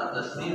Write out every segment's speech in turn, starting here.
التسليم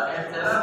الاختلاف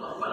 Muhammad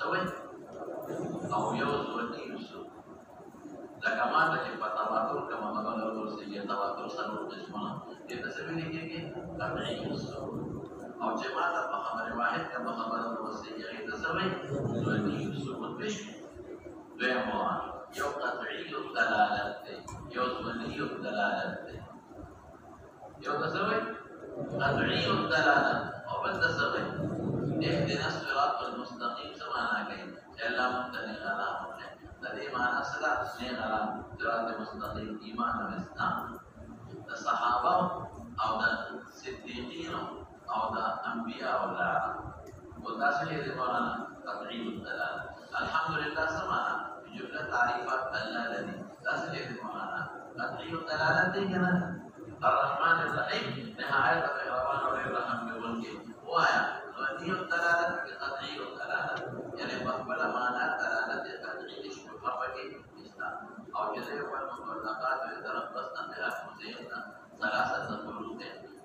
سوي أو يوزني يوسف لكما تجب تواتر كما قال الرسول سيئ تواتر سنور قسمنا يتسبب لكي قطعي يوسف أو جماعة بخبر واحد كما خبر الرسول سيئ يتسبب يوزني يوسف والبشر بيعموها يو قطعي الدلالة يوزني الدلالة يو تسبب قطعي الدلالة أو بالتسبب اهدنا الصراط المستقيم سمعنا كي جلا ممتني غلام الذي معنى صلاة سنين غلام صراط المستقيم إيمان والإسلام الصحابة أو الصديقين أو الأنبياء والعلماء والتاسعية مولانا قطعي الدلالة الحمد لله سمعنا في جملة تعريفات الله الذي تاسعية مولانا قطعي الدلالة دينا الرحمن الرحيم نهاية الرحمن الرحيم بولك وآية قطعي الدلالة قطعي الدلالة يعني كذلك والمطلقات يتربصن بأنفسهن ثلاثة قروء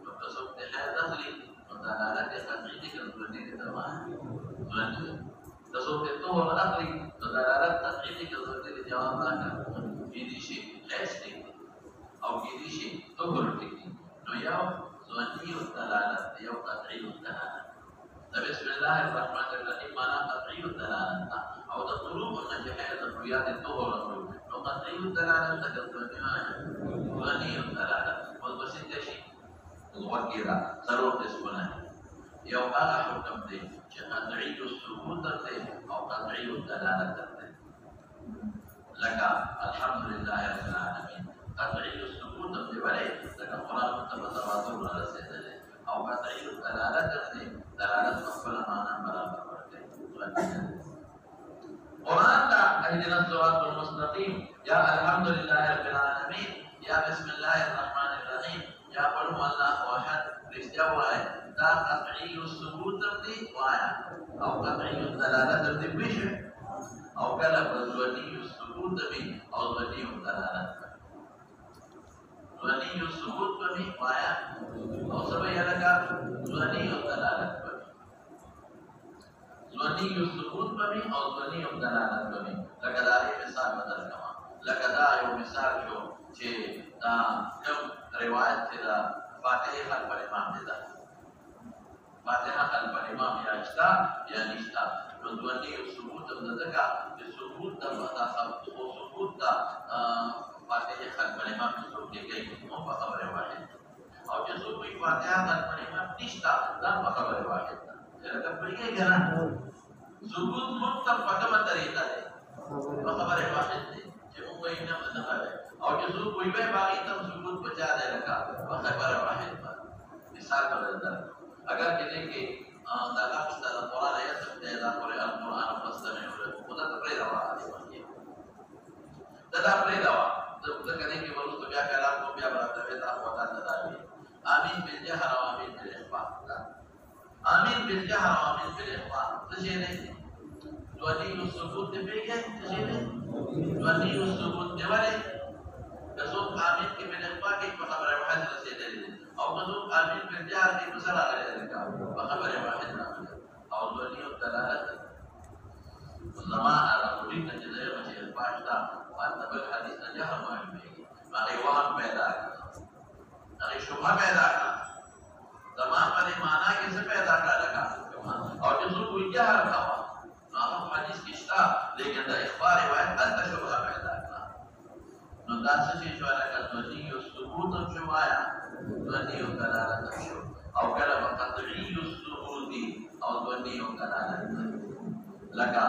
وتصب حياة دخلي ودلالة قطعية كالظنين تمام تصب الطهر دخلي ودلالة قطعية كالظنين جواب لك في شيء حسي أو في شيء تقرتك نيو ظني الدلالة يو قطعي الدلالة. بسم الله الرحمن الرحيم معنى قطعي الدلالة أو تطلب أن جهة الرياض الطهر قطعي الدلالة ظني الدلالة والبسيط شيء وكذا ضرورة اسمنا يوم أنا حكم دي قطعي الثبوت دي أو قطعي الدلالة دي لك الحمد لله رب العالمين قطعي الثبوت دي ولي لك القرآن متبادر على سيدنا أو قطعي الدلالة دي دلالة مقبلة معنا برابر قرآن دا اهدنا الصراط المستقيم يا الحمد لله رب العالمين يا بسم الله الرحمن الرحيم يا قل هو الله احد رشتیا وای دا قطعی الثبوت دی وایا او قطعی الدلاله دی بش او کله ظنی الثبوت دی او ظنی الدلاله ظنی الثبوت دی وایا او سبا یلکا ظنی الدلاله ظنی الثبوت دی او ظنی الدلاله دی لکه دا مثال بدل کما لکه دا یو مثال شو چې دا کوم روایت چې دا فاتحه خلف الامام دي دا فاتحه خلف الامام یا اشتا یا نشتا نو ظنی الثبوت د دغه د ثبوت د ثبوت د فاتحه خلف الامام څو کې کوي نو په خبره واحد او چې څو کوئی فاتحه خلف الامام نشتا دا په خبره واحد دا پرېږي کنه ثبوت متفقه طریقه ده په خبره واحد دي چې موږ یې نه مدغه او چې څو کوئی به باقي تم ثبوت بچا دے رکھا په خبره واحد پر مثال بدل اگر کہتے کہ دا مستند قرآن ہے سمجھے دا قرآن فاستمعوا له خدا ته پرې راوړل دي دا پرې راوړل دا کله کې ورته بیا کلام کو بیا براته دا وتا تداوی امين بالجهر وامين بالاخفاء امين بالجهر وامين بالاخفاء څه شي نه ظنی الثبوت دی پیږي څه شي نه ظنی الثبوت دی وله رسول امين کې بالاخفاء کې په خبره واحد رسیدلی او رسول امين بالجهر کې په سره راغلی په خبره واحد راغلی او ظنی الدلاله زمان راغلی چې دا یو شی پاشتا وانت بالحديث جهر ما يبيږي هغه وهم پیدا هغه شبهه پیدا زمان په معنا کې څه پیدا کړل او چې څو کوئی جهر کاوه نو هغه حدیث کې شته لیکن د اخبار روایت انت شبهه پیدا نو دا څه شو لکه ظنی الثبوت شو آیا ظنی الدلاله شو او کله قطعی الثبوت او ظنی الدلاله لکه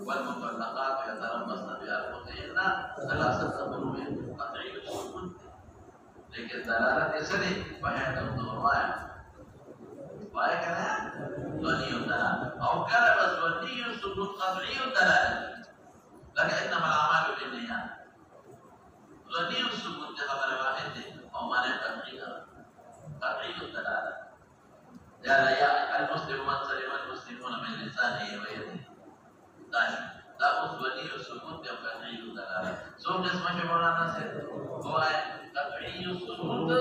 والمطلقات يتربصن بأنفسهن ثلاثة قروء قطعی الثبوت لیکن دلاله ایسے وحید الضروایا وایا کنه ظنی الدلاله او کله ظنی الثبوت قطعی الدلاله لکه انما الاعمال بالنیات ظنی الثبوت خبر واحد دی او معنی قطعی الدلاله یا المسلم من سلم المسلمون من لسانه ويده دا ظنی الثبوت او قطعی الدلاله سو جسم کے مولانا سے وہ ہے قطعی الثبوت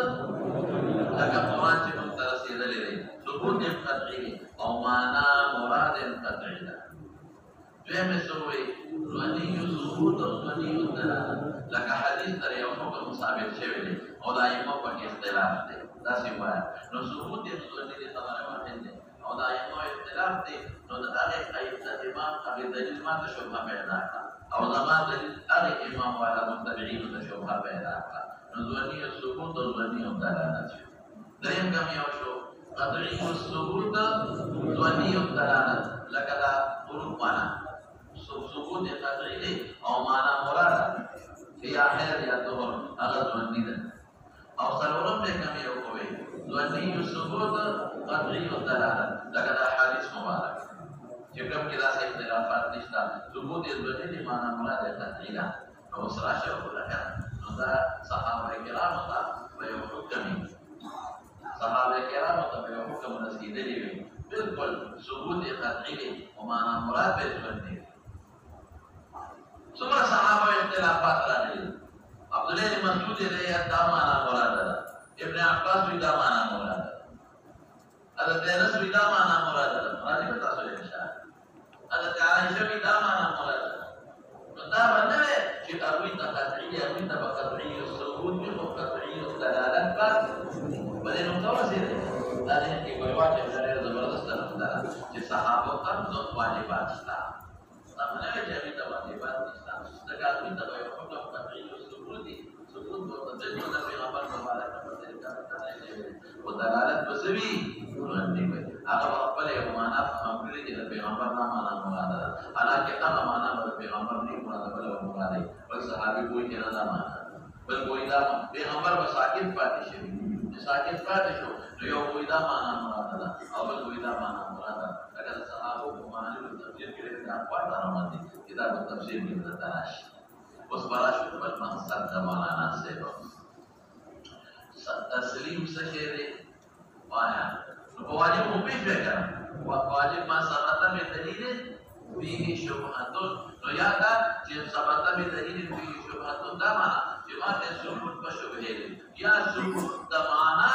لکه قرآن چې موږ ته رسېدلی دی ثبوت قطعی او معنی مراد قطعی ده دویمې څه وایي ظنی الثبوت او ظنی الدلاله لکه حدیث در یو حکم ثابت شوی دی او د ائمه پکې اختلاف دی داسې وایي نو ثبوت یې ظنی دی خبره واحد دی او د ائمه اختلاف دی نو د هغې امام هغې دلیل ماته شبهه پیدا کړه او زما دلیل هغې امام والا متبعینو ته شبهه پیدا کړه نو ظنی الثبوت او ظنی الدلاله شو دریم کوم یو شو قطعی الثبوت ظنی الدلاله لکه دا حروف معنا ثبوت قطعی دی او معنا مراد یا خیر یا طهر هغه ظنی ده او څلورم به کوم یو کوي ظنی الثبوت قطعی الدلاله لکه دا حدیث مبارک چې کوم کې داسې اختلافات نشته ثبوت ظنی دی معنا مراد قطعی ده او سره شو ولکه نو دا صحابه کرام ته په یو حکم صحابه کرام ته په یو حکم رسیدلی وي بالکل ثبوت قطعی او معنا مراد به ظنی Semua sahabat yang terdapat tadi. Abdullah bin Mas'ud dia damana murada. Ibn Abbas juga mana murada. Ada Anas juga mana murada. Murada itu tak boleh bisa. Ada Aisyah juga mana murada. Betapa mana kita minta katanya, minta bakatnya sebut, minta bakatnya dalalan kan. Bagaimana tahu sih? Dan yang dibuat dari Rasulullah SAW. Jadi sahabat kan untuk wajibat Islam. Sama aja minta wajibat Islam. Dekat minta bayar pokok katanya sebut buat terjadi tapi apa kemarin seperti kata ini. Dalalan bersemi. Atau apa yang mana hampir tidak penggambar nama ada. Anak kita mana berpenggambar ni mana pada orang lain. Sahabat boleh kena nama. Boleh nama penggambar bersakit pati sih. Sakit pati sih. Dia boleh nama ada. Awal boleh nama ada. Agar sahabat mana bertafsir kira apa nama ni. Kita bertafsir kita tanash. Us barash bermaksud zaman nasib. Taslim sehari wah. واجب مفيد فكرة واجب ما ثبت بدليل فيه شبهة نيادا جب ثبت بدليل فيه شبهة دمانا جماعة ثبوت بشبهه يا ثبوت دمانا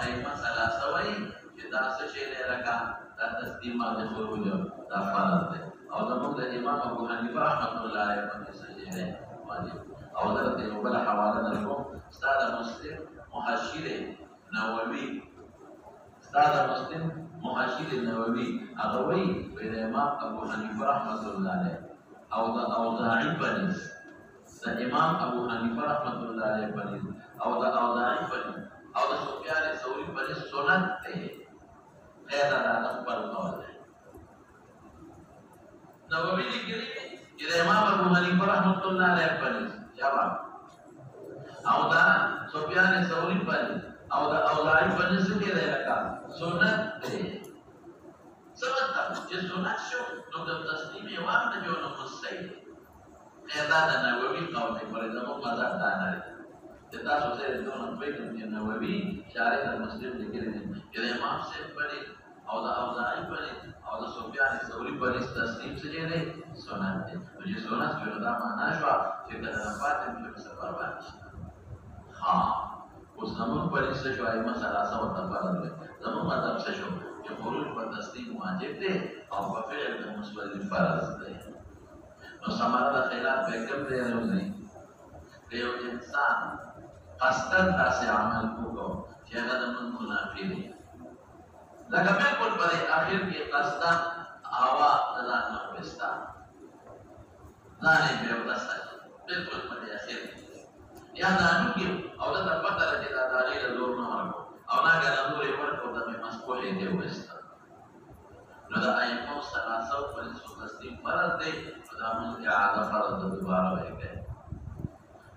ay masalah sawai kita sesuai raka tasdim al khuruj dafalat atau namun dari Imam Abu Hanifah rahmatullah alaihi wasallam wajib atau dari Ibnu Hawalan al-Qum Ustaz Muslim Muhashir Nawawi Ustaz Muslim Muhashir Nawawi Agawi dari Imam Abu Hanifah rahmatullah alaihi atau dha'ifanis dan Imam Abu Hanifah rahmatullah alaihi atau dha'ifanis atau Sufyan Tsauri pada sunat kaya dalam perkawal. Nawawi dikiri ila Imam Abu Hanifah rahmatullah alaihi jawab. Auda Sufyan Tsauri pada auda pada sendiri mereka sunat sebentar je sunat syu untuk taslim yang ada jono mustahil. Kaya Nawawi kau ni pada zaman mazhab tanah. Kita sosial itu nampak dengan Nawawi syarah dan Muslim dikira ini. Jadi Imam Syekh beri, Auza'i beri, Sufyan Tsauri beri taslim saja deh sunat. Jadi sunat sudah mana jua kita dapat dan kita bisa berbagi. Us namun beri sesuai masalah sama tempat itu. Namun mata sesuai yang perlu buat taslim wajib deh. Apa fi'il dan musbal faraz deh. Nusamara khilaf begam deh ni. Dia insan قصدن تاسع عمل کو جگہ من منافی نہیں لگا بالکل بڑے آخر کی قصدن ہوا دلا نہ پستا نانے بے وسط بالکل بڑے آخر یا نانو کی اولاد پتہ رہے دا دلیل دور نہ ہو او نا گنا دور پر کو دا میں مسکول دے وستا نو دا ایمو ثلاثه پر تسلیم فرض دے دا من اعاده فرض دوبارہ ہے کہ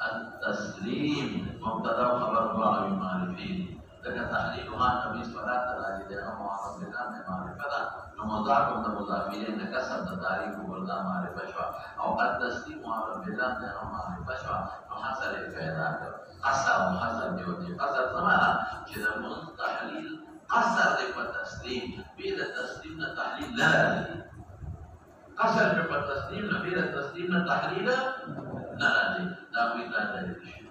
التسليم مبتدا خبر بعض المعرفين لكن تحليلها نبي صلاة الراجل معرف بنا من معرفة ومضاف مضافين كسب التاريخ والدا معرفة شوا أو التسليم معرف بنا من معرفة شوا وحصل الفائدات قصر وحصل جودي قصر زمانا كذا من تحليل قصر بالتسليم بيد التسليم تحليل لا قصر بالتسليم بيد التسليم تحليل نرادي داوود دليل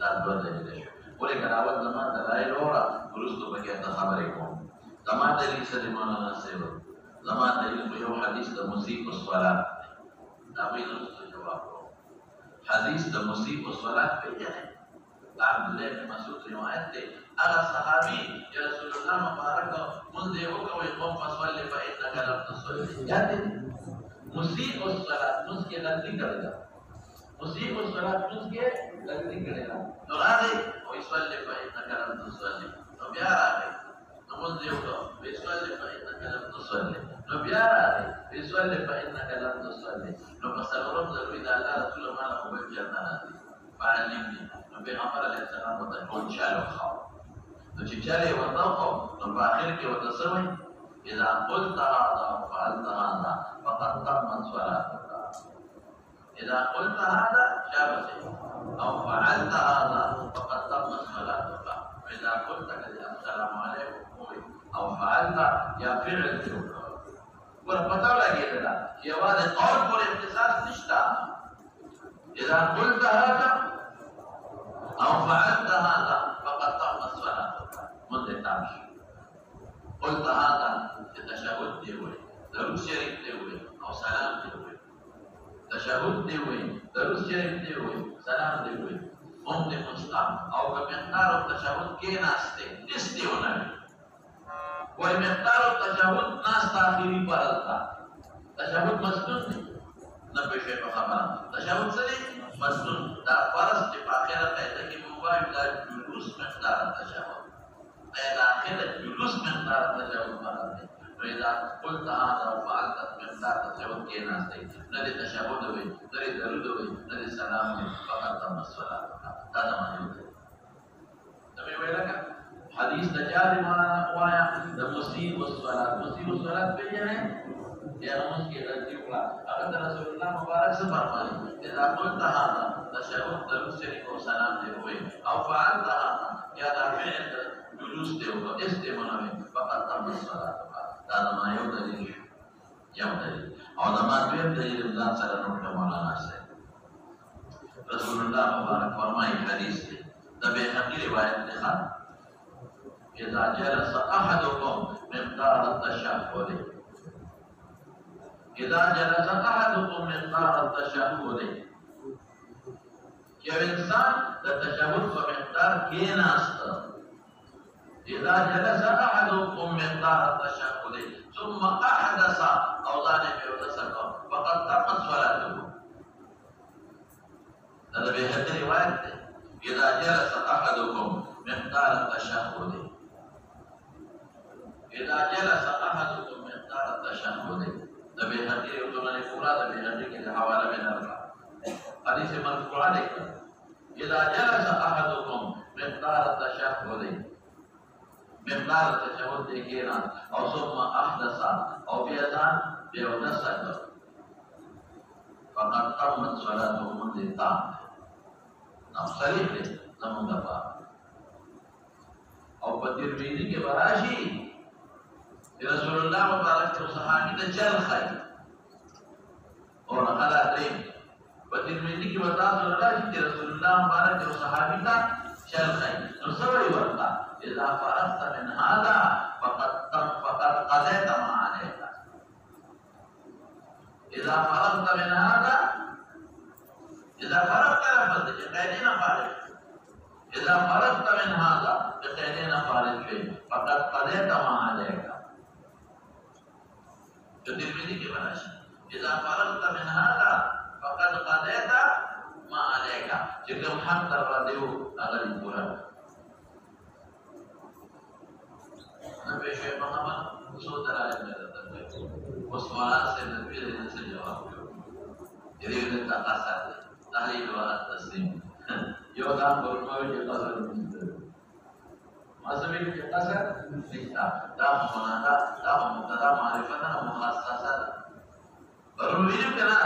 دا دوه دلیل شو ولې کراول زما دلایل اورا ورستو پکې ته خبرې کوم زما دلیل څه دی مولانا صاحب زما دلیل یو حدیث د مصیب الصلات دا به ورستو جواب حدیث د مصیب الصلات په یعنی عبد الله بن مسعود روایت ده هغه صحابي یا رسول الله مبارک منذ وقوي قوم فصلي فإنك لم تصلي یاد مصیب الصلات مسکه غلطی کړه مصیب الصلات مسکه غلطی کړه نو راځي او يصلي فإنك لم تصلي نو بیا راځي نو منذ وقوي يصلي فإنك لم تصلي نو بیا راځي يصلي فإنك لم تصلي نو فسرهم ضروري ده الله رسول الله له کوم جنت راځي فعلمني پیغمبر علیہ السلام ته ټول چالو خاو نو چې چالي ورته نو په اخر کې ورته سوي اذا قلت هذا وفعلت هذا فقد تمت صلاتك اذا قلت هذا شابه او فعلت هذا فقد تمت صلاتك واذا قلت السلام عليكم او فعلت يا فعل ورپتاو لګیدل یوازې قول پر اختصاص نشته اذا قلت هذا او فعلت هذا فقد تمت صلاتك منتهى قلت هذا تشهد دی وي درود شریف دی وي او سلام دی وي تشهد دی وي درود شریف دی وي سلام دی وي هم دې مستقام او په مقدار تشهد کې ناشته استیونه وای مقدار تشهد ناس تاخيري پرتا تشهد مسنون دی نه په شی په خبره تشهد سره مسنون دا فرض چې په اخره قاعده کې موبایل دا جلوس مقدار تشهد دا اخره جلوس مقدار تشهد مراد وإذا قلت هذا وفعلت مقدار تشهد کې ناشته نه دې تشهد وي نه دې درود وي نه دې سلام وي فقط تم الصلاه دا نه معنی دی تمه ویلکه حدیث تجاری معنا وایا د مصیب الصلاه په یعنی یا نماز کی غلطی وکړه هغه رسول الله مبارک سے فرمایي اذا قلت هذا تشهد درود شریف او سلام دی وي او فعلت هذا یا دا فعل جلوس دی او استعمال فقط تم الصلاه دا ما یو دلیل او دا ما دویم دلیل ځان سره نوٹ مولانا صاحب رسول الله مبارک فرمایي حدیث دی د بیهقی روایت ده اذا جلس احدكم مقدار التشهد اذا جلس احدكم مقدار التشهد یو انسان د تشهد په مقدار کې ناشته اذا جلس احدكم مقدار التشهد ثم احدث او ځان به وسکو فقد تمت صلاته دا به هغه روایت ده اذا جلس احدكم مقدار التشهد اذا جلس احدكم مقدار التشهد ده به هغه یوه پورا ده به هغه کې حواله به درکړه حدیث مرفوع ده اذا جلس احدكم مقدار التشهد مقدار التشهد کېنا او ثم احدث او بیا ځان به ونسک فقد تمت صلاته منذ نو صحیح دی زمون دفع او په ترمذی کې براشي رسول الله مبارک ته صحابي ته چل خای او نقلا دې په ترمذی کې وتا راځي رسول الله مبارک ته صحابي ته چل خای نو سوي ورتا اذا فرغت من هذا فقد قضيت ما عليك اذا فرغت من هذا اذا فرغت لفظ قيدنا فارغ اذا فرغت من هذا بقيدنا فارغ شيء فقد قضيت ما عليك ترمذی کې وراشي اذا فرغت من هذا فقد قضيت ما عليك چې کوم حق در باندې وو هغه پورا نبی شیخ محمد سو دلائل میں رہتا ہے اس سوالات سے نبی علیہ سے جواب دے یہ تقاصا تحلیل و تسلیم یو دام ورکوي چې تاسو مذهبي کې تاسو نشتا دا معنی دا مبتدا معرفت نه مخصصه ده ضروري کنا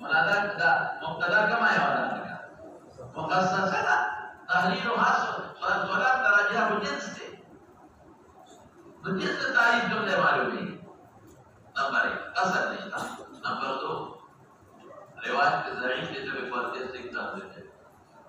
منادا دا مبتدا کما یو ده مخصصه ده تحلیل حاصل صلات تراجع بجنس ده بجنس تعریف جمله معلومه نمبر 1 اثر نشتا نمبر 2 روایت کے ضعیف کے جو فرض سے اقدام دیتے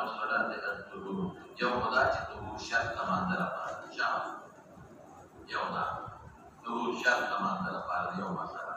الصلاة الطهور يوم ذات الطهور شرط كمان درفع شام يوم ذات طهور شرط كمان درفع يوم مثلا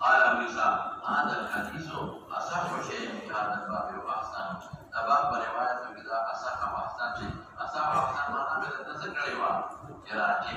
قال موسى هذا الحديث أصح شيء في هذا الباب وأحسن الباب برواية إذا أصح وأحسن شيء أصح وأحسن ما نعمل التذكر رواية كراجي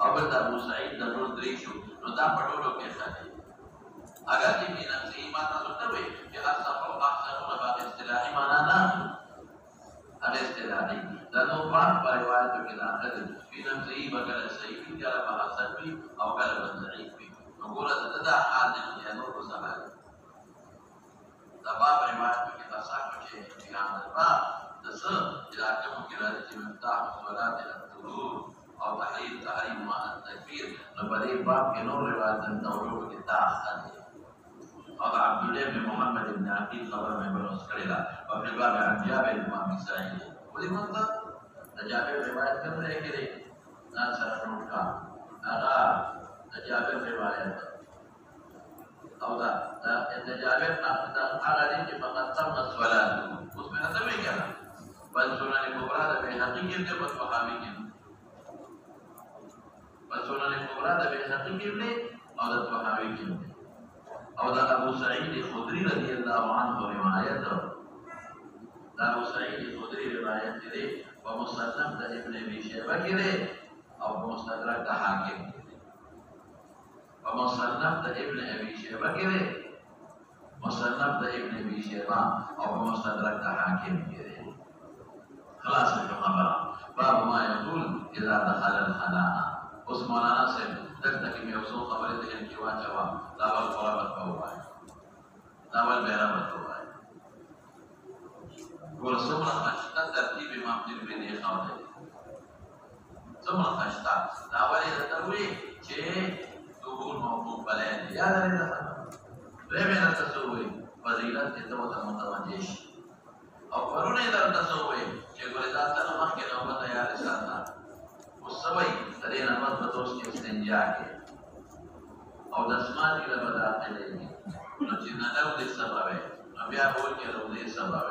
او بل ابو سعید د نور درې شو نو دا پټولو کې ښه اگر چې نفسي معنا څه وي چې اصحاب احسنون بعد اصطلاحي معنا نه هغه اصطلاحي دا نو په روایت کې راغلي چې نفسي بغیر صحیح دي کله په حسن وي او کله په ضعیف وي نو ګوره دا حال دی نو په سبا دا باب روایت کې تاسو چې بیان ده دسه چې راځم کې راځي چې مفتاح الصلاه الحضور او تحریم مع التکبیر نو په دې باب کې نور روایت د اورو کې تاسو اور عبداللہ بن محمد بن عقیل خبر میں بلوس کریلا اور پھر باب عن جابر امام اسرائیل ولی مطلب جابر روایت کر رہے کہ رہے نان سر نوٹ کا آغا جابر روایت او دا جابر آغا دیں کہ فقط تم الصلاة اس میں نظر میں کیا بل سنن کبرا دا بے حقیقی دے بل بخامی کی بل سنن کبرا دا بے حقیقی دے اور دا بخامی کی او دا ابو سعید خدری رضی اللہ عنہ روایت دا ابو سعید خدری روایت دے و مصنف دا ابن ابی شیبہ کی دے او مستدرک دا حاکم و مصنف دا ابن ابی شیبہ کی دے مصنف دا ابن ابی شیبہ او مستدرک دا حاکم کی دے خلاص جو خبرہ باب ما یقول اذا دخل الخلاء اس مولانا سے تک تک میں اس خبریں ذہن کی واچا ہوا داول قرابت کا ہوا ہے داول بیرابت ہوا ہے وہ سمرا خشتا ترتیب امام ترمذی نے خاو ہے سمرا خشتا داول یہ تروی چھے ظهور موقوف بلین یاد رہے تھا رہے میں تصوری فضیلت تو متوجہ اور پرونے در تصوری چھے گلدات نمخ کے نوبت یا رسالتا والسوي ترين المرض بتوسك استنجاك او دسمان الى بداخل اليه نجينا لو دي السبب نبي اقول كده لو دي السبب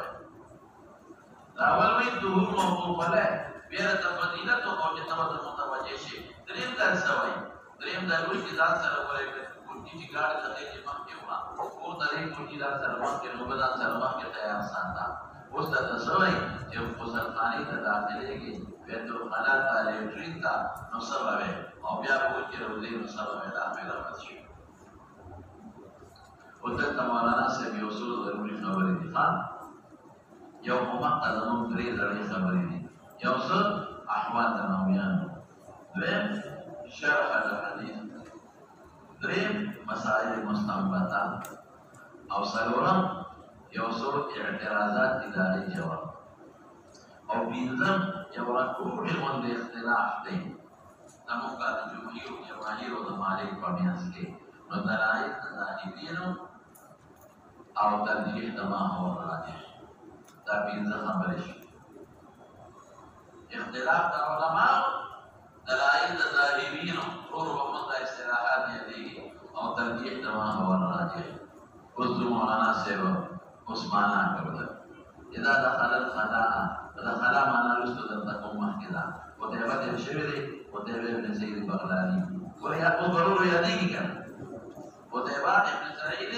الاول من ظهور موقوف له بيرة فضيلته او جتمت المتوجه شيء دريم در سوي دريم در وجه ذات سره ولې کوټی چې ګاډ ته کې مخکې وړه او درې کوټی ذات سره مخکې نو بدن سره مخکې تیار ساته اوس د سوي چې غسلخانه ته داخليږي بیتو خلا تعالی تا نو سبب او بیا په کې روزي نو سبب دا پیدا شي او ته مولانا سے بھی اصول ضروری خبرې دي ها یو مقطع د نوم درې ځلې خبرې دي یو څه احوال د نومیان دویم شرح الحديث دریم مسائل مستنبطات او څلورم یو څو اعتراضات اداري جواب او بینظم یو راکوټ باندې اختلاف دی نمو کا د جماهیر او د مالک په میانس کې نو دلایل ظاهرینو او ترجیح د ما هو راجح دا بینظم خبرې شي اختلاف د علماء دلایل ظاهرینو اور ومنځ اصطلاحات دي او ترجیح د ما هو راجح اوس مولانا صاحب عثمانه کړل اذا دخل الخلاء فدخل معنا رسل دلتكم محكدا وتعبت الشبري وتعبت ابن سيد البغلاني وضرور يديك كان وتعبت ابن سعيد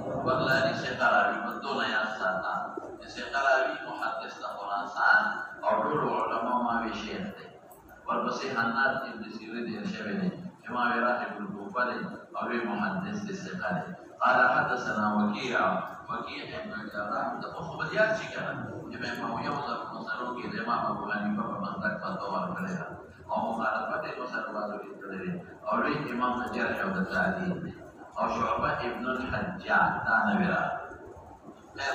البغلاني سيقراوي بدون يا ساتا سيقراوي محدث خراسان او دول علماء ما بشيخ دي ورپسې حناد ابن سيرين الشبري كما راحب الكوفه او محدث سيقراوي قال حدثنا وكيع ابن الجراح تخبريات شكرا امام ابو يوسف مسلو کې د امام ابو حنیفه په منطق فتوا ورکړه او مخالفت یې مسلمانانو کې کړې او لوی امام جرح او تعدیل او شعبہ ابن الحجاج دا نویرا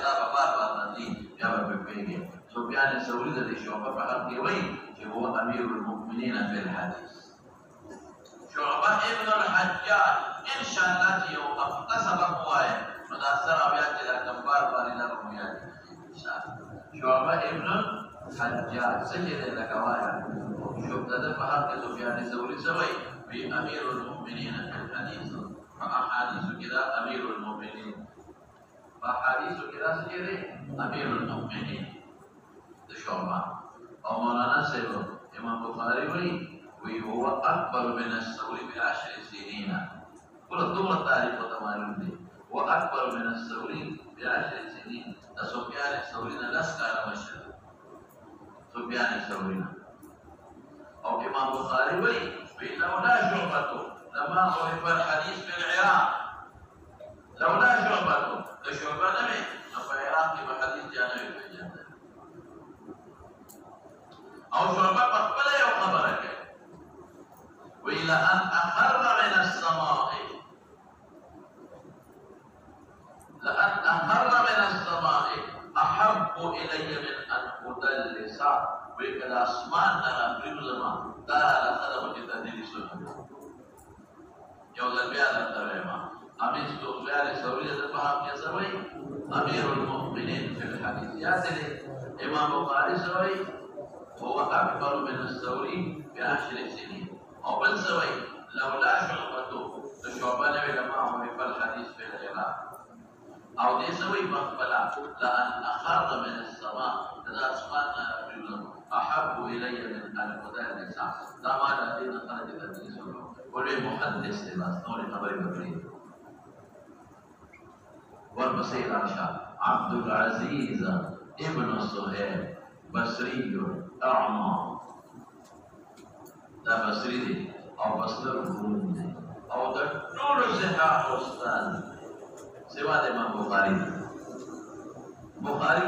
دا په بار دي بیا په پیګه سفیان ثوری د شعبہ په حق کې وایي چې هو امیر المؤمنین فی الحديث شعبہ ابن الحجاج ان شاء الله چې یو اقتصب قوای نو دا سره بیا چې د کمبار باندې نه رویا ان شاء الله شعبہ ابن الحجاج سجد لكوایا شعبہ د په حق کې سفیان ثوری سوي بي امیر المؤمنین فی الحديث احادیث كده امیر المؤمنین احادیث كده سجد امیر المؤمنین د شعبہ او مولانا صاحب امام بخاری وی هو اکبر من الثوری ب10 سنین كل دور تعریف معلوم دي واكبر من الثوري ب10 سنين ده سفيان الثوري لس كان مشهور سفيان الثوري او امام بخاري وي لولا شعبته لما عرف الحديث في العراق. لولا شعبته لشعبة نبي في العراق في حديث جانب في الجنة أو شعبة مقبلة يوم خبرك. وإلى أن أخر من السماء، لأن أخر من السماء أحب إلي من أن أدلس. وكذا أسمان أنا أبرم زمان دار خدمة تدلس. يوم البيان التريمة أمين استغفار سورية الفهم يسوي أمير المؤمنين في الحديث ياتي إمام بخاري سوي هو أكبر من الثوري ب10 سنين. أو بل سوي لولا شعبته لشعبة نبي لما عرف الحديث في العراق. أو دي سوي مقبلة لأن أخر من السماء إذا أسمعنا أحب إلي من أن أدلس. لا معنى دين خرج تدلس ولي محدث لباس نور خبر بكرين. والبصير عشاء عبد العزيز ابن الصهيب بصري أعمى. ده بصري أو بصر الرومي أو ده نور صحاح أستاذ سوى الإمام بخاري. بخاري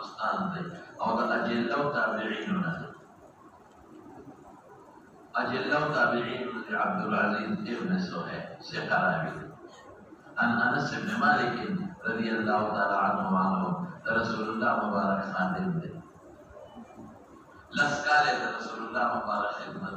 أستاذ ده أو ده أجلّو تابعين أجلّو تابعين عبد العزيز ابن الصهيب سقراوي عن أنس بن مالك رضي الله تعالى عنه وعنه رسول الله مبارك خادم ده لسكال رسول الله مبارك خدمت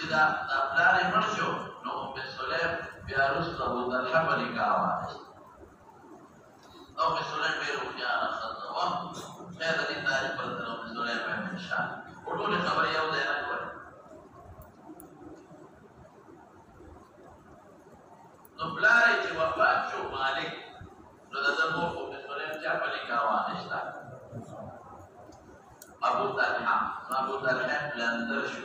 Sudah daftar yang masuk, no Mesolem biarus tahu dan apa dikawan. No Mesolem berusia rasa tahu. Saya tadi tanya pada no Mesolem yang mensyah. Udah ni kabar yang udah enak buat. No pelari cuma baca Malik. No datang mau Mesolem siapa dikawan Islam. Abu Talha belander syu.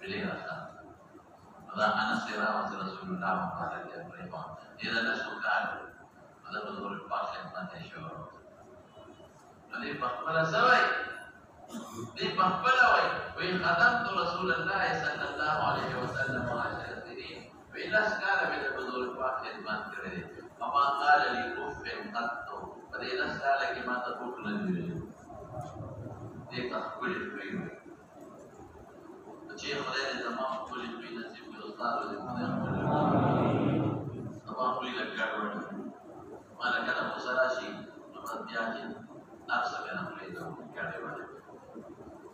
Pilih rasa. Malah anak sirah Rasulullah Muhammad yang berifat. Dia adalah sukan. Malah betul pasien manusia. Jadi bahpala sawai. Di bahpala wai. Wai khadam tu Rasulullah sallallahu alaihi wasallam masyarakat ini. Bila sekarang bila betul pasien manusia. Apa kala li kufin qattu. Bila sekarang lagi mata bukan diri. Dia tak boleh beri. Cik Khalid tamam boleh beri nasib ustaz oleh tamam boleh lekat mana kata musarashi nama dia je nak sebenarnya boleh tahu kata mana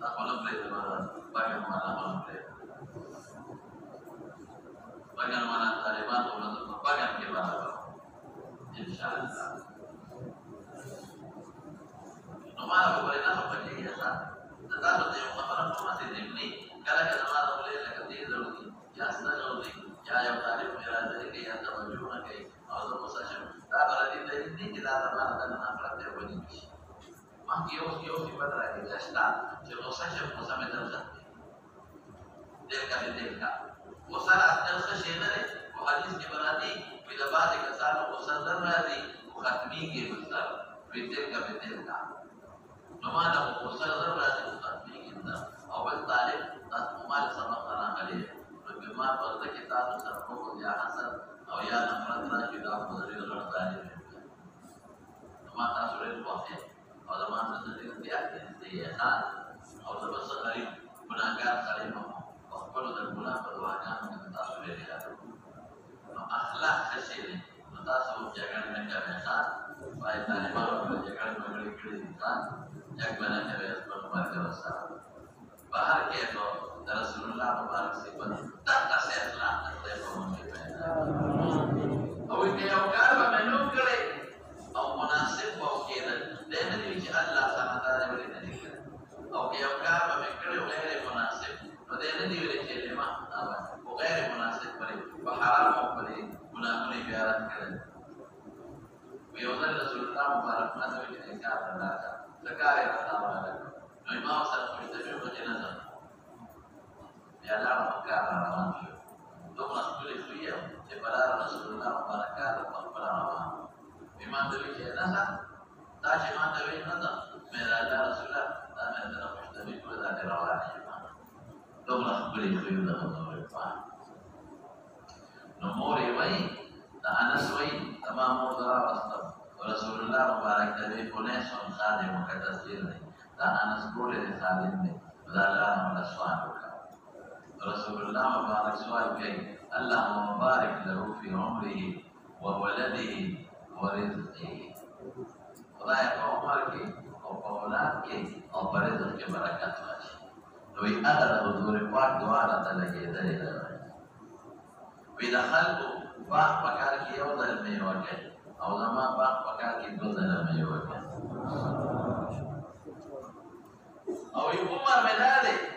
tak malam boleh bagaimana Taliban untuk bagaimana insyaallah Nomor boleh nak bagi ya sah. Tetapi yang orang masih dimiliki. Kalau kita mahu boleh nak kerja dulu. Ya sudah dulu. Ya yang tadi merah jadi kita terwujud lagi. Atau musafir. Tak berarti ini kita dapat dan apa yang boleh. Mak kios sifat lagi jasta. Jadi musafir terus. Delka. Musafir terus sendiri. Hadis ke berarti bila bahas kesana musafir berarti khatmi ke besar. Bedelka. Nomada musafir berarti khatmi kita. Awal talib tak umal sama orang kali. Bagaimana pada kita besar pokok dia hasil. Atau ya nampak kita dari orang talib. Nomada sulit buatnya. Kalau mana sendiri dia hal. Atau sebesar kali menanggar kali kalau dan bulan berdoanya kita sudah lihat. Akhlak hasil kita selalu jangan mereka besar. baik tadi malam belajar mengenai kita yang mana harus memperbaiki rasa bahagia itu Rasulullah mubarak sifat tak kasihlah oleh pemimpin. Awak yang kalau menukar atau munasib atau kira, dan ini Allah Subhanahu Wa Taala beri nanti. Awak yang kalau menukar oleh munasib, dan ini beri kelima, awak, oleh munasib beri, baharam beri, munafik biaran kira. Biarlah Rasulullah mubarak masa ini kata Allah. Sekarang kata Allah. Memang saya beritahu macam biarlah perkara ramai. Untuk masuk itu ya, sebenarnya Rasulullah Mubarakatuh berperan. Memang demikian nasa, tak cuma demikian nasa. Mereka Rasulullah tak mereka mesti berada di rawan. Untuk masuk itu dengan berperan. Nomor ini, tak anas ini, tamam mudara Rasulullah Mubarakatuh punya songan yang mengkatasir ini. Tak anas boleh disalin ini. Dalam Rasulullah. Rasulullah Mubarak soal kay Allah mubarak lahu fi umrihi wa waladihi wa rizqihi. Khudaya ka umar ki aw aulad ki aw rizq ki barakat waji. Nabi ada huzur pak doa rata lagi dari dalam. Bila khalqu pak pakar ki yawdal mewakil aw lama pak pakar ki yawdal mewakil. Aw umar medali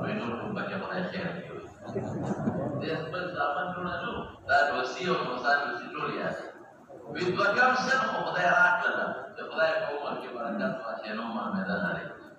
Menurut baca pada akhir itu. Dia berzaman dulu dan wasiat masalah itu lihat. Bidwakam sen khudai rakla. Khudai kaum ke barakat wasiat nomor medan hari.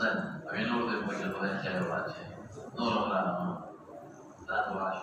sen. Menurut baca pada akhir baca. Nur Allah. Dan wash.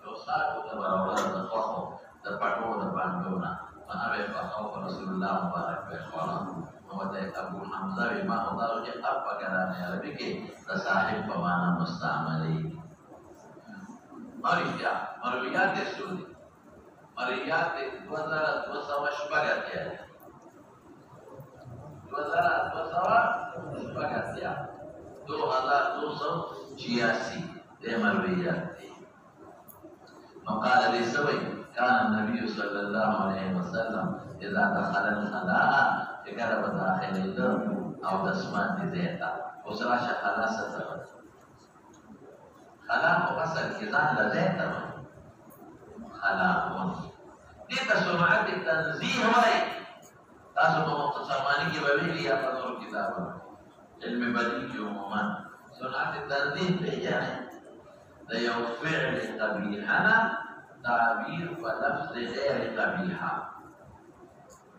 Dosa itu berawal dari kau, terpaku dari banduna. Mana berpaku Rasulullah Mubarak bersekolah. Membaca Abu Hamzah bima Allah je apa kerana lebih ke tasahib pemana mustamali. Mari ya, mari lihat studi. Mari lihat 2002 sebagai ya. 2002 sebagai ya. 2286 dia mari lihat. وقال لي سوي كان النبي صلى الله عليه وسلم إذا دخل الخلاء فكرب داخل الدرب أو دسمان زيتا وسراش خلاصة خلاء وقصر كذان لزيتا خلاء دي تسمعات التنزيه وي تاسو مختصرماني كي ببيلي يا قدر كتاب علم بديك عموما سمعات التنزيه بيجاني ده يو فعل قبيحنا تعبير ولفظ غير قبيحة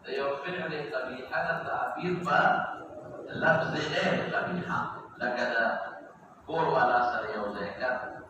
ده يو فعل قبيحنا تعبير ولفظ غير قبيحة لكن قول ولا سر يو ذكر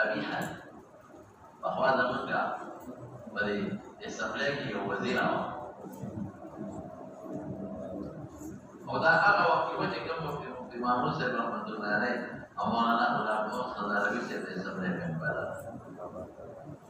قبيحة bahwa zaman ka bari assembly ki wazir Oda aga waktu itu jika Imam Musa rahmatullah alaih amanah ulama sadar bisa assembly member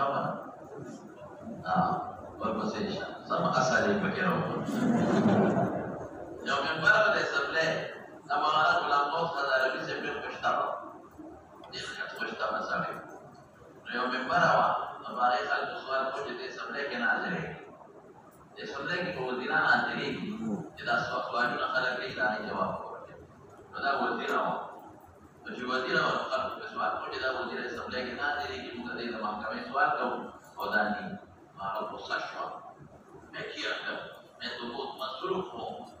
apa berposisi sama asal yang berkira يوم انبرد يسمله لما غلق الأنقاض هذا لبيس يبين مشتبه يخلق مشتبه سابق يوم انبرد لما غلق سؤال كل يسمله كنازله يسمله كوزينا نازله إذا سؤالنا خلق لي لا جواب هذا وزيره وجه وزيره وخلق سؤال كل إذا وزير يسمله كنازله كمكذا إذا ما كم سؤال كم وداني ما هو صشوا ما كيرك ما تقول مسروق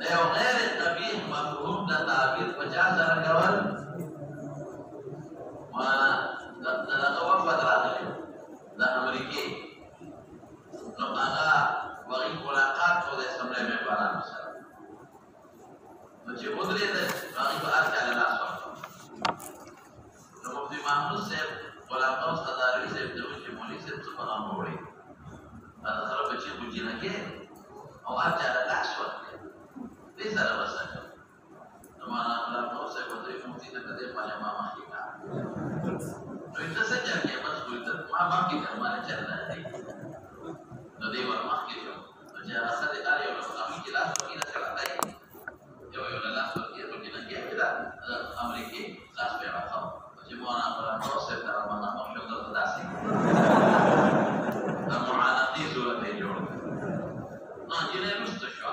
لو غير القبيح مفهوم ده تعبير 50 كوال وده وفد راغلي ده امريكي نو هغه وغي ملاقات کو د سمره مې باران سره نو چې ودرې ده هغه په اړه له لاس ورته نو مفتي محمود صاحب ملاقات صداروي صاحب د وچې مولوي صاحب څخه پیغام وړي دا سره بچي بوجي نه کې او اړه له لاس ورته ليس له مسألة لما أنا نوصل وظيفة مفيدة كذا ما ما حكينا لو أنت سجل يا بس قلت ما كذا ما نجرنا هذي لدي ما حكينا فجاء أخذ آلي ولا أمي كلا فكينا سلطة يو لا فكينا فكينا كذا أمريكي لاس بيعرفه فجمعنا أنا نوصل ترى ما نمشي ولا تداسي المعاناة زورة تجور جينا مستشفى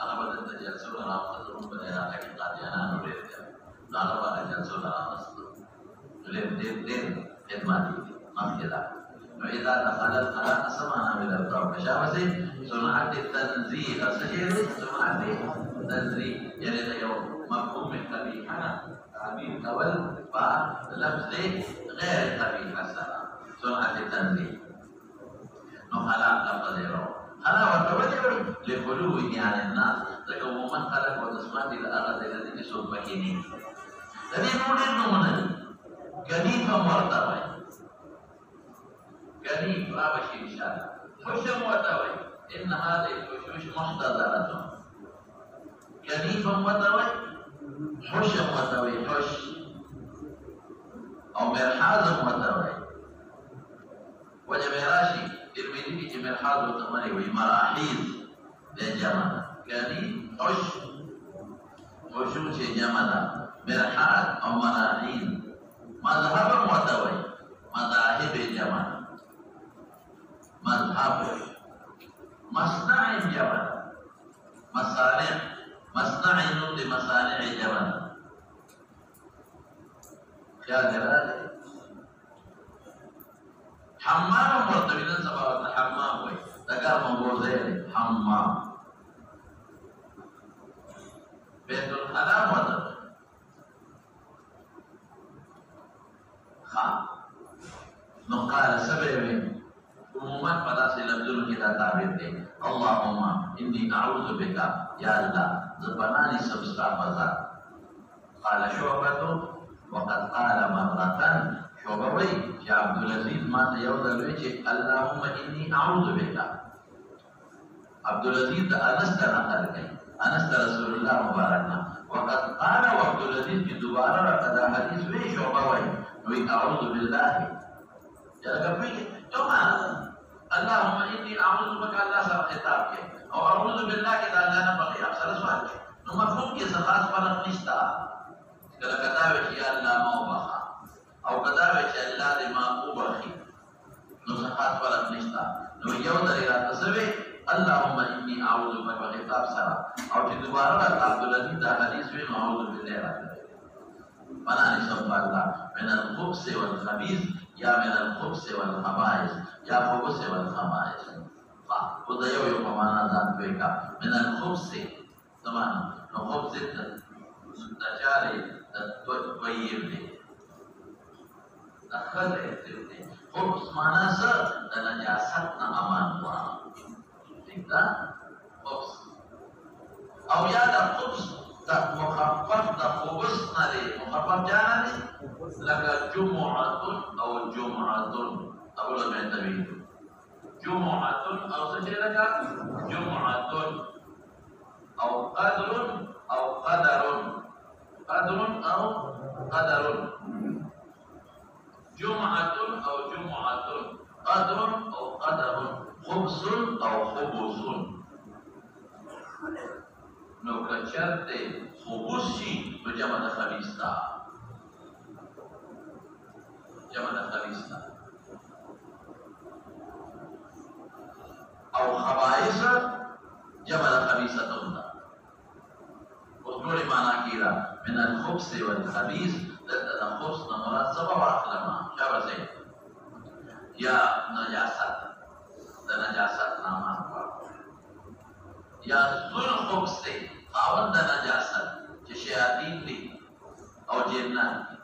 أنا بدأت أجلسون على مصدر بدأنا لكن قد أنا نريد لا بدأ أجلسون على مصدر لين خدماتي ما كذا وإذا دخل القراءة سمعنا من الطرف شابسي صنعت التنزيه السجير صنعت التنزيه يعني اليوم مفهوم قبيحنا تعبير كول فلفظ غير قبيح السلام صنعت التنزيه نخلا لفظ يروم أنا وتوجه لخلوه عن الناس لكن ومن خلق وتسمعت إلى أرض الذي يسوق بكيني الذي نولد نمنا قريب مرتبة قريب رابشي إن شاء الله مش مرتبة إن هذه الوشوش محتضرة قريب مرتبة حش مرتبة حش أو مرحاض مرتبة وجميراشي المدينة جمرحاض وتمني ومراحيض للجمال يعني حش حشوش جمال مرحاض أو مراحيض مذهب معتوي مذاهب الجمال مذهب مصنع الجمال مصنع لمصانع الجمال خيال جلال حمام مرتبطا سبب حمام وي تكا موضوع حمام بيت الخلاء مرتبط نقال سبب عموما فلا سلبدل kita تعبير دي اللهم إني أعوذ بك يا الله زبناني سبستا فزا قال شعبة وقد قال مرة شعبوي يا عبد العزيز ما تيوز الوجه اللهم إني أعوذ بك عبد العزيز أنست نقلك أنست رسول الله مباركنا وقد قال عبد العزيز في دوبارة قد حديث وي شعبوي وي أعوذ بالله يا كفي يوم اللهم إني أعوذ بك الله سر خطابك أو أعوذ بالله إذا أنا بقي أكثر سؤال مفهوم كي سخاص فرق نشتا كلا كتابك يا الله ما وبخا أو كتابك يا الله لما أبخي نسخات فرق نشتا نو يوم إلى تسوي اللهم إني أعوذ بك خطاب سر أو في دوبارة عبد العزيز حديث وي أعوذ بالله Allah min al-khubs wal khabith ya min al-khubs wal khaba'is ya khubus wal khaba'is. Udah yo pemana dan mereka min al-khubs teman khubs itu cari tuh bayir deh. Nakal itu khubs mana se dan jasad na aman wa. Kita khubs. Au ya da khubs tak mukhaffaf da khubus nari mukhaffaf jangan ni laga jumu'atun atau jumu'atun apa lo minta itu jumu'atun atau saja laga jumu'atun atau qadrun atau qadarun qadrun atau qadarun jumu'atun atau jumu'atun qadrun atau qadarun khubsun atau khubusun. No kacarte khubusi berjamaah khabista. Jamaah khabista. Atau khabaisa jamaah khabisa tunda. Usmuri mana kira min al-khubs wal khabis dan al-khubs nama sabab akhlama. Siapa saya? Ya najasat dan najasat nama apa? Ya zul khubsi awal dan najasat syaitan ni atau jinnah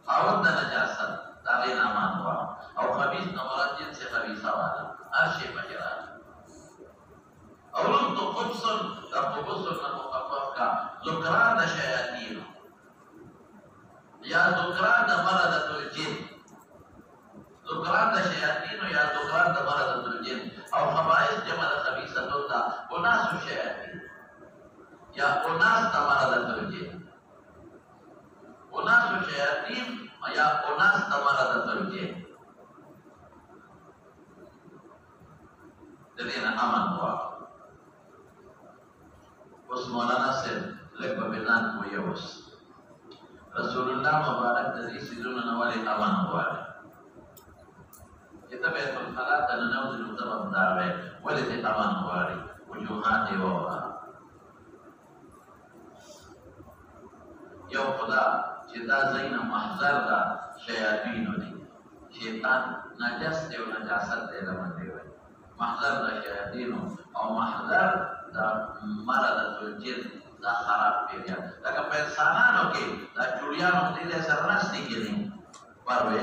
awal dan najasat dari nama Allah atau khabis nama jin se khabisa wala arsy majalah awal tu khubsun dan khubsun mukhaffafka zukran syaitan ya zukran maradatul jin zukran syaitan ya zukran maradatul jin atau khabais jamaah khabisa tunda unas syaitan ya unas maradatul jin unas syaitan ya unas maradatul jin. Jadi aman wa Usmana Nasir lekbabinan muyawus Rasulullah Mubarak dari siduna nawali aman wa kita betul kala dan naudzu tabab dawe wala taman wari wujuhati wa ya khuda kita zaina mahzar da syayatin ni syaitan najas dia najasat dia dalam dewa mahzar da syayatin atau mahzar da maradatul jin da kharab dia daga pensana oke da curiano tidak sarnas ni parwe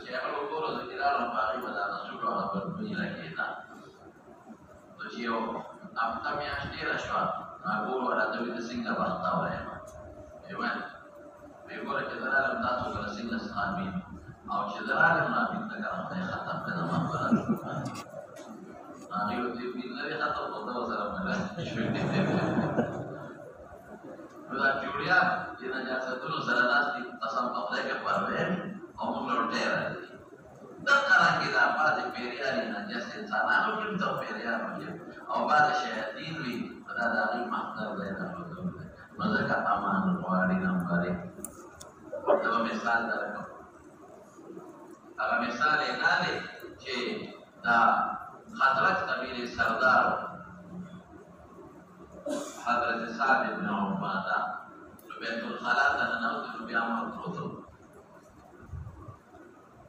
Siapa lokor itu kita orang bagi pada sudah berbunyi lagi na. Terus kami asli raswa. Aku ada tu kita singgah bahasa orang. Ewan. Mereka kita dalam tahu kalau singgah sekali. Aku cedera dalam nabi negara saya kata pada mana. Nabi itu bila dia kata betul salam mana. Bila Julia dia jasa tu salah nasi tasam tak boleh keparben. Omong lortera. Tak kalah kita apa di periari najas insana, aku belum tahu periari macam. Apa ada syaitan ni, ada dari makna daerah itu. Mereka aman, wari nambari. Kalau misal dalam, kalau misal yang ada, je dah hadrat kami sardar, hadrat Sa'd bin Ubadah, Betul Khalat dan Naudzu bi amal terus.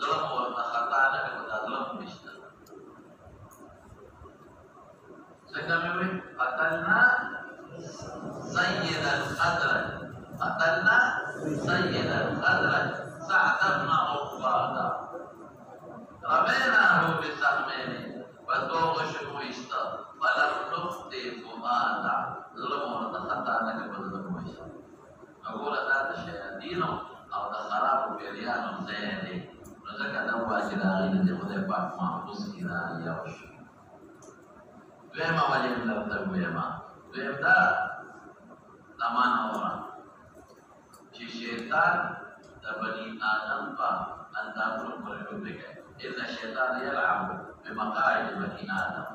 ظلم والخطأنا kepada ظلم mista. Sekarang qatalna sayyid al-khadrat Sa'd فكسرنا عقبادا رميناه بسهمين فدوغ شنويست فلم نخطي فؤادا ظلموا لتخطانا كبدلموش أقول ذات الشياطين أو تخراب بريان زيني نزكى دوا جلاغين لخذ باك محبوس إلى يوش دوما وليم لو تبويما دوما دا لمان أورا الشيطان تبني آدم أن تأكل مرحبك إن الشيطان يلعب بمقاعد بني آدم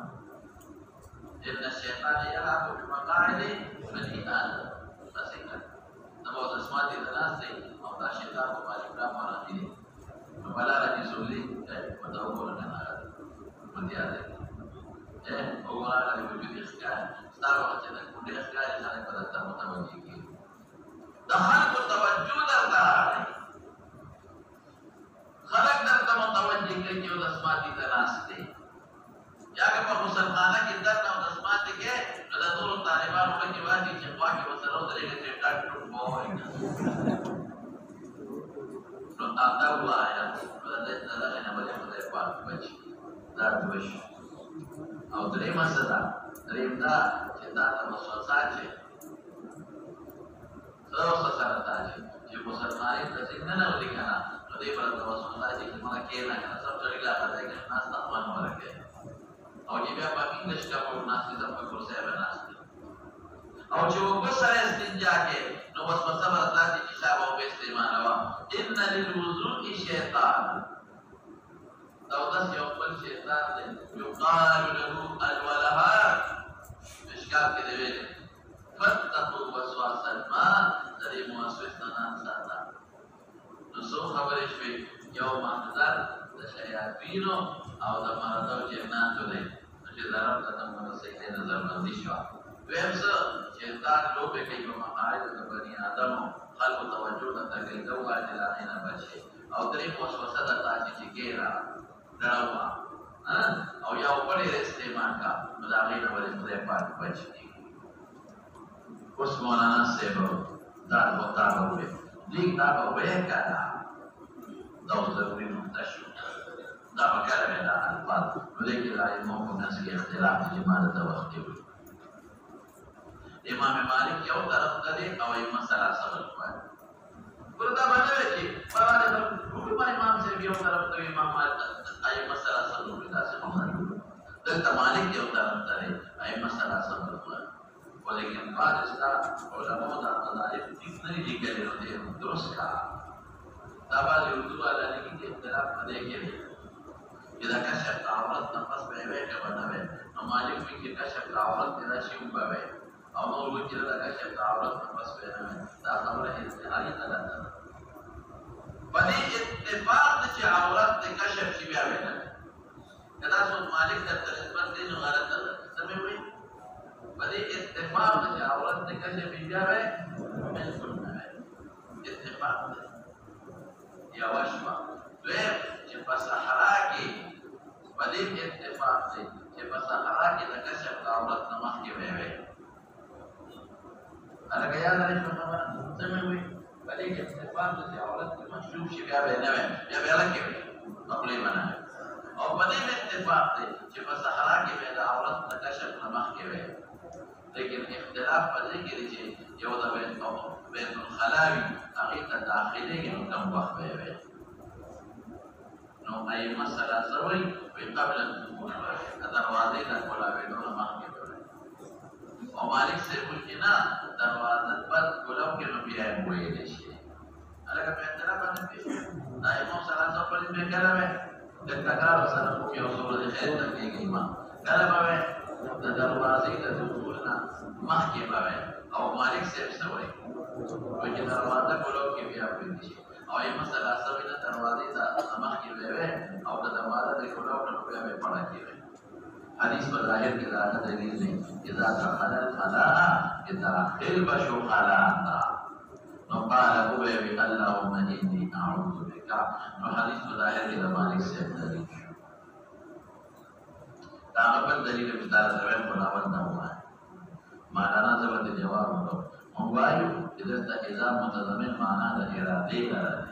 إن الشيطان يلعب بمقاعد بني آدم فسيكا نبوت اسماتي تناسي أو دا الشيطان ومالك رام وناتي فلا لك سولي ودعوه لنا هذا ودياتك أولا لك بجود إخكار ستار وقت جدك كل إخكار إنسان بدأت متوجهك دخلت توجه درداري خلق درد متوجه كي ودسماتي تناسي جاگه په مسلمانه کې درته او دسماتې کې نو د ټولو طالبانو په کې واجب چې خوا کې ورسره ودرېږي چې ډاکټر ووایي نو دا ووایه نو د دغه نه به خدای پاک بچي دا دوه شو او درېیمه څه ده درېیم دا چې دا د وسوسه چې څه وسوسه ده چې مسلمانۍ ته څنګه نه ولي که نه نو دې به د وسوسه چې زما کښېنه که نه سب سړي لا پته کې ناسته خوند ورکوي او چې بیا په انګلیش کې په ناسې زم په کرسۍ به ناست او چې اوبه سره استنجا کې نو وسوسه به راځي چې شابه اوبه استعمالوه ان للوضوء شیطان دا اودس یو بل شیطان دی یقال له الولهان مشکال کې دی ویلې فاتقوا وسواس الماء د دې موسوس نه ځان ساته نو څو خبرې شوې یو محضر د شیاطینو او د مرضو جناتو دی چې ضرب ته د متسکې نظربندي شوه دویم څه شیطان لوبې کوي په مقاعدو د بني آدمو خلکو توجه درته کوي ته ووایه چې د هغې نه بچ شي او درېیم وسوسه درته چې کېږه ډړه وه او یا اوبه ډېره استعمال کړه نو د هغې نه ولې خدای پاک بچ کړي اوس مولانا صاحب دا به ووایي لیک دا به ووایې که نه دا اوس ضروري نقطه شو دا بکره مې دا الفاظ نو دې کې د ائمو په منځ کې اختلاف دی چې ما درته وختي وي امام مالک یو طرف ته دی او ائمه ثلاثه بل وایي ګوره دا به نه وي چې ټول امام صاحب یو طرف ته امام مالک ائمه ثلاثه بل وایي داسې خو نه دلته مالک یو طرف ته دی ائمه ثلاثه بل وایي ولیکن بعض ستا علماء دا مذاهب ټیک نه دي لیکلي نو دې درست کړه دا بعضې اردو والا لیکي چې اختلاف په دې کې دی إذا كشف عورت نفس بهوه که بنوه مالک وی که کشف عورت دیده شیون بهوه او نور وی که دا کشف عورت نفس بهوه دا خبر انتحاری تلاته بده اتفاق ده چه عورت ده کشف چی بهوه نه کدا سود مالک در تنسبت دینو غلط ده سمه وی بده اتفاق ده چه عورت ده کشف چی بهوه ملکل بهوه اتفاق ده یا وشما دویم چې په صحرا کې په دې اتفاق دی چې په صحرا کې د کشف د عورت نه مخکې وی هلکه یاد لرئ په خبره څه مې وایي په دې کې اتفاق دی چې عورت کې مشروب شي بیا به نه وی بیا به هلکې وي خپلې به نه او په دې اتفاق دی چې په صحرا کې به د عورت د کشف نه مخکې وی لیکن اختلاف په دې کې دی چې یو د بیت الخلا وي هغې ته داخلېږي نو کم وخت به وی نو ائمه ثلاثه وایي قبل الدخول دروازې ته کولاوېدو نه مخکې وایي او مالک صاحب وایي چې نه دروازه بد کولو کې نو بیا یې ویلی شي هلکه په اختلاف باندې پېښ دا ائمه ثلاثه پلې مې کله وی د تکرار سره خو یو څو ورځې خیر ته کېږي ما کله به وی د دروازې د دخول نه مخکې به وی او مالک صاحب څه وایي وایي چې دروازه کولو کې بیا ویلی شي او ائمه ثلاثه وایي د دروازې ته مخکې به وی او د دروازه د کولو نه بیا به پړه کېږي حدیث په ظاهر کې دا دلیل دی اذا دخل الخلاء يترخل بشو خلاء نو قال هو اللهم اني اعوذ بك نو حدیث په ظاهر کې د مالک سے دلیل دا بل دلیل په ستاره سره په اول دا وایي مولانا زبر جواب ورکړ موږ وایو چې دلته اذا متضمن معنا د اراده لري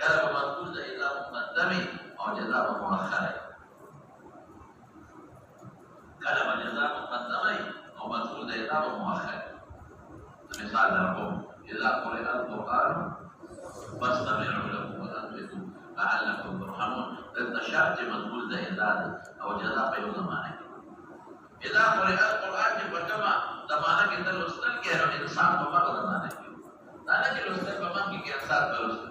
كلام منقول ده إذا مقدم أو جزاء مؤخر كلام جزاء مقدم أو منقول ده إذا مؤخر مثال لكم إذا قرئ القرآن فاستمعوا له وأنصتوا لعلكم ترحمون الشرط منقول ده إذا أو جزاء في زمانه إذا قرئ القرآن فكما زمانه كده الأستاذ كده إنسان بما زمانه أنا كده الأستاذ بما كده إنسان بالأستاذ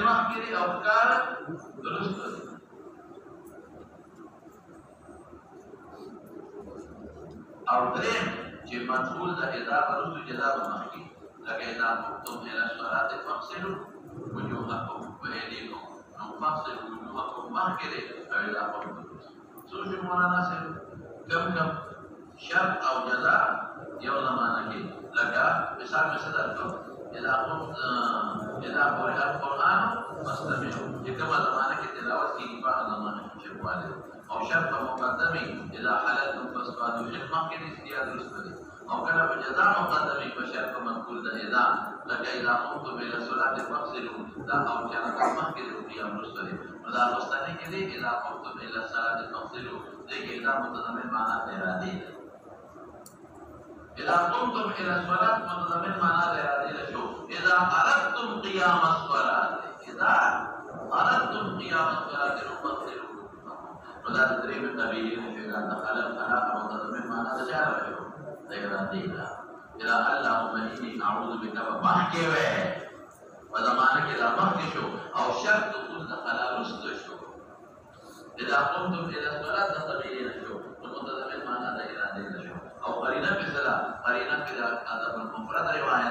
المحكري أفكار درست أو درين جي مدخول ده إذا برست جذاب المحكي لك إذا قمتم إلى الصلاة فاغسلوا وجوهكم وأيديكم أو فاغسلوا وجوهكم محكري أو إذا قمتم سوشي مولانا سيرو كم شرط أو جزاء يوم ما نكي لك مثال إذا قمت إذا قرئ القرآن فاستمعوا كما زمانك التلاوة في بعض زمانك شرط أو شرط مقدم إذا حللتم فاصطادوا حكمة كن استياد رسل أو كان بجزاء مقدم فشرط منقول إذا لك إذا قمتم إلى الصلاة فاغسلوا لا أو كان حكمة كن قيام رسل وذا مستني كذي إذا قمتم إلى الصلاة فاغسلوا ذيك إذا متضمن معنى إرادي إذا قمتم إلى الصلاة متضمن معنى إرادي شو إذا أردتم قيام الصلاة إذا أردتم قيام الصلاة فاغسلوا ولا تدريب النبي إذا دخل الخلاء متضمن معنى تجارة إرادي إذا اللهم إني أعوذ بك ومحكي وزمانك إذا محكي شو أو شرط كل دخل رست شو إذا قمتم إلى الصلاة تضمين شو متضمن معنى إرادي شو أو قرينة مثلا قرينة كذا أدب المفرد رواية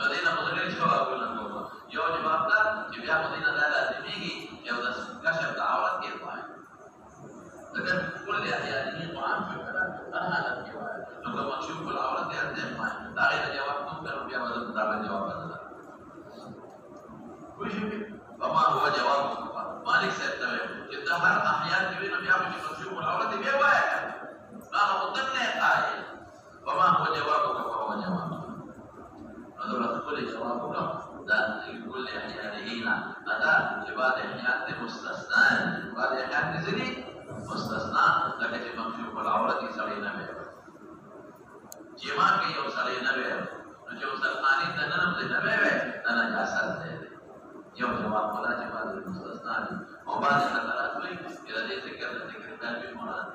Medina Mudhir jawab ulang bawa. Yo jawablah, jika Medina dah tinggi, ya udah kasih awat gitu aja. Dengan kuliah ya ini Quran juga kan ada gitu aja. Juga maksud kalau awat dia ada main. Tadi ada jawab tuh kalau dia masuk dalam jawab ada. Kuis ini, bapak gua jawab Malik saya tahu. Kita هر احيان کې نو بیا په مکشوف العورت بیا وایي ما مطلقنا قائل وما هو جوابك فهو جواب حضرت كل جوابك ذات كل احيانهن هذا بعد احيان مستثنى بعد احيان زري مستثنى لکه چې مکشوف العورت سړی نه وي جما کې یو سړی نه وي نو چې مسلمانې د نن نه وي دا نه اثر دی یو جواب ولا چې بعد مستثنى او بعد حضرات وي چې د ذکر قلبي مراد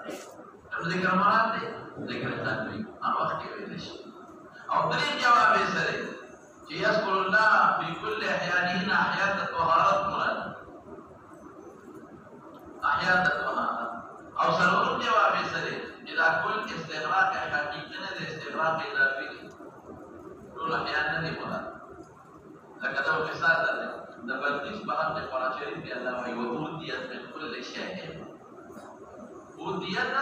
ذکر مراد دی ذکر قلبي هغه وخت کې ویل شي او درې جواب یې سره چې یذكر الله في كل احيانه احيات الطهارت مراد احيات الطهارت او سرور جواب یې سره چې دا کل استغراق حقیقي نه دی استغراق اضافي دی ټول احيان نه مراد لکه دا مثال دی د بلقیس په حق قرآن شریف کې الله وايي وَأُوتِيَتْ مِنْ كُلِّ شَيْءٍ أوتيت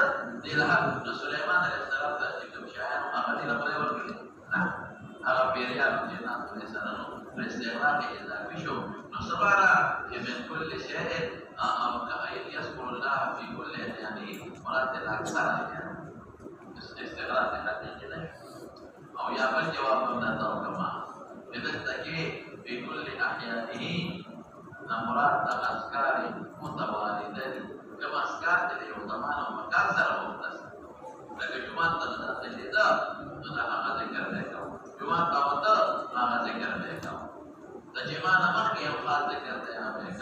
دلها سليمان عليه السلام تأتيكم شاعر وأخذي لقضي ورقلي هذا بيريان جنات ولسانه باستغراق إذا بشو نصبارا من كل شيء يذكر الله في كل يعني مراد الأكثر يعني استغراق حقيقي أو يقبل جواب من الترجمة إذا استكي في كل أحيانه مراد الأذكار متوالدة كما أذكار تلي وطمان ومكان سره متصل لكن جمعة تلدا نحن ذكر لك جمعة تاوتا نحن ذكر لك تجمع نمك يوم خاص ذكر لك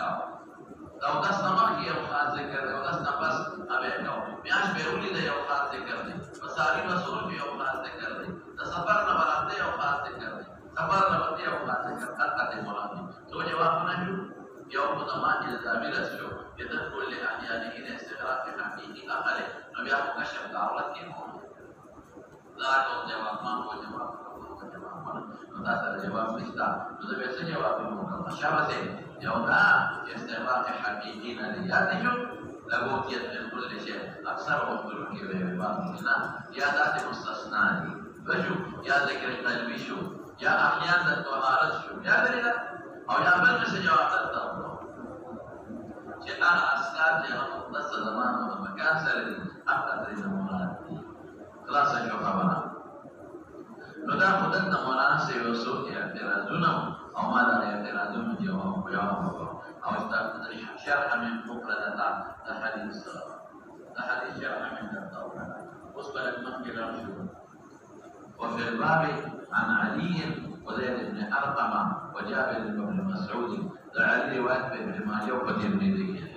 تاودس نمك يوم خاص ذكر لك ودس نفس أبيك مياش بيرولي ده يوم خاص ذكر لك مساري مسؤول يوم خاص ذكر لك تسفر نبرات يوم خاص ذكر لك سفر نبرات يوم خاص ذكر لك مرادي تو جوابنا يوم زمان الزامل شو يدخل لأحيانه استغراق حقيقي أخره نبي أبو كشف دعوت كيفون لا تو جواب ما هو جواب متأثر جواب مشتا نزل بس جواب الموضوع شابه يودا استغراق حقيقي نلياته لغوتيت من كل شيء أكثر وقتلوا كيف بعضنا يا ذات مستثنى فشو يا ذكر قلبي شو يا أحيان الطهارة شو يا دليل أو يا بل جواب التوبة چې هغه اسکار چې هغه مقدس زمان او مکان سره دي هغه درې مراد دي خلاصه شو خبره نو دا مدد د مولانا سیو سو اعتراضونه او ما دا اعتراضونه جواب او شرح من مفردة الحديث شرح من التوبة وصل المخبر شو وفي الباب عن علي وزيد بن أرقم وجابر بن مسعود علي رواية ابن ماجه وقدير بن ذكر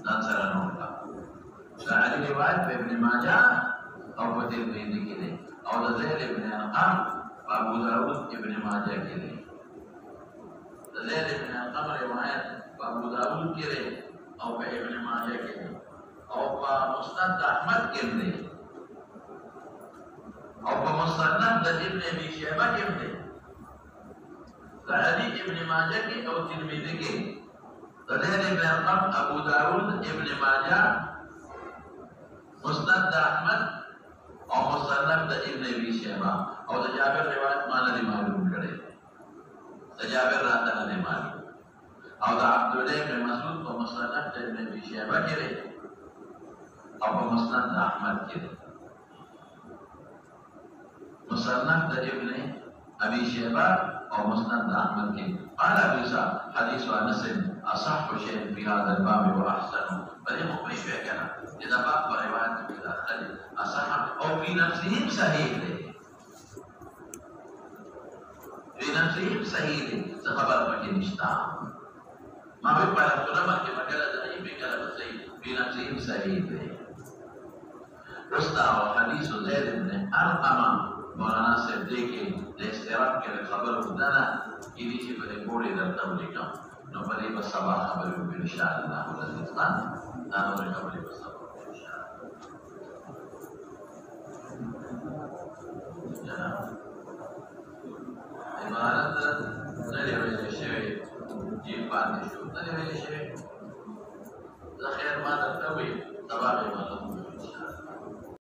ننصر نولا علي رواية ابن ماجه أو قدير بن ذكر أو زيد بن أرقم وأبو داود ابن ماجه كده زيد بن أرقم رواية وأبو داود كده أو ابن ماجه كده أو مسند أحمد كده أو مسند ابن أبي شيبة كده علي ابن ماجه کی او ترمذی کی زید بن ارقم ابو داود ابن ماجه مسند احمد او مسند ابن ابي شيبه او جابر روایت معنی معلوم کړي جابر راته نه معلوم او عبد الله بن مسعود او مسند ابن ابي شيبه کړي او مسند احمد کړي مسند ابن ابي شيبه او مسند احمد کے قال ابو اسحاق حديث انس اصح شيء في هذا الباب واحسن بل مخرج كان اذا باب روایت في داخل اصح او في نفسه صحيح في نفسه صحيح خبر پکې نشتا ما به په علماء کې مګل ځای به کله صحیح في نفسه صحيح رستا حديث زيد بن ارقم مولانا صاحب دیکھے استعراق کے خبر بدانا یہ چیز بڑے بوڑے درتا ولیکا نو بڑے بس سبا خبر بھی انشاءاللہ حضرتان نانو نے خبر بس سبا انشاءاللہ عبارت نلے ویلے شوی جیب پانے شو نلے ویلے شوی ذخیر ما درتا ہوئی تباقی مطلب